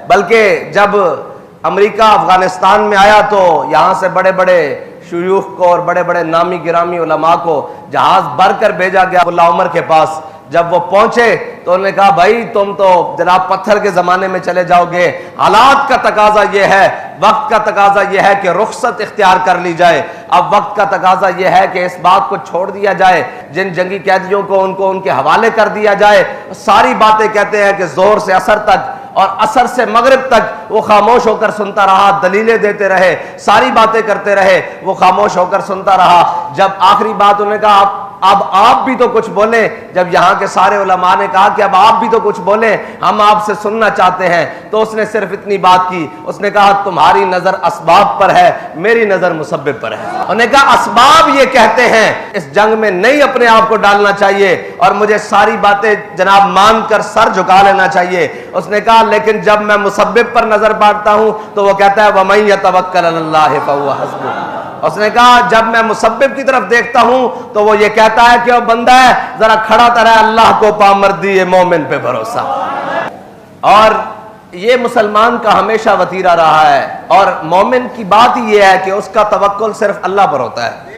بلکہ جب امریکہ افغانستان میں آیا تو یہاں سے بڑے بڑے شیوخ کو اور بڑے بڑے نامی گرامی علماء کو جہاز بھر کر بھیجا گیا اللہ عمر کے پاس. جب وہ پہنچے تو انہوں نے کہا بھائی تم تو جناب پتھر کے زمانے میں چلے جاؤ گے, حالات کا تقاضا یہ ہے, وقت کا تقاضا یہ ہے کہ رخصت اختیار کر لی جائے. اب وقت کا تقاضا یہ ہے کہ اس بات کو چھوڑ دیا جائے, جن جنگی قیدیوں کو ان کے حوالے کر دیا جائے. ساری باتیں کہتے ہیں کہ ظہر سے عصر تک اور عصر سے مغرب تک وہ خاموش ہو کر سنتا رہا, دلیلیں دیتے رہے, ساری باتیں کرتے رہے, وہ خاموش ہو کر سنتا رہا. جب آخری بات انہوں نے کہا اب آپ بھی تو کچھ بولیں, جب یہاں کے سارے علماء نے کہا کہ اب آپ بھی تو کچھ بولیں, ہم آپ سے سننا چاہتے ہیں, تو اس نے صرف اتنی بات کی, اس نے کہا تمہاری نظر اسباب پر ہے, میری نظر مسبب پر ہے. انہوں نے کہا اسباب یہ کہتے ہیں اس جنگ میں نہیں اپنے آپ کو ڈالنا چاہیے اور مجھے ساری باتیں جناب مان کر سر جھکا لینا چاہیے. اس نے کہا لیکن جب میں مسبب پر نظر ڈالتا ہوں تو وہ کہتا ہے وَمَن يَتَوَكَّلْ عَلَى اللَّهِ فَهُوَ حَسْبُهُ. اس نے کہا جب میں مسبب کی طرف دیکھتا ہوں تو وہ یہ کہتا ہے کہ وہ بندہ ہے ذرا کھڑا طرح اللہ کو پامردی مومن پہ بھروسہ. اور یہ مسلمان کا ہمیشہ وتیرہ رہا ہے, اور مومن کی بات ہی یہ ہے کہ اس کا توکل صرف اللہ پر ہوتا ہے.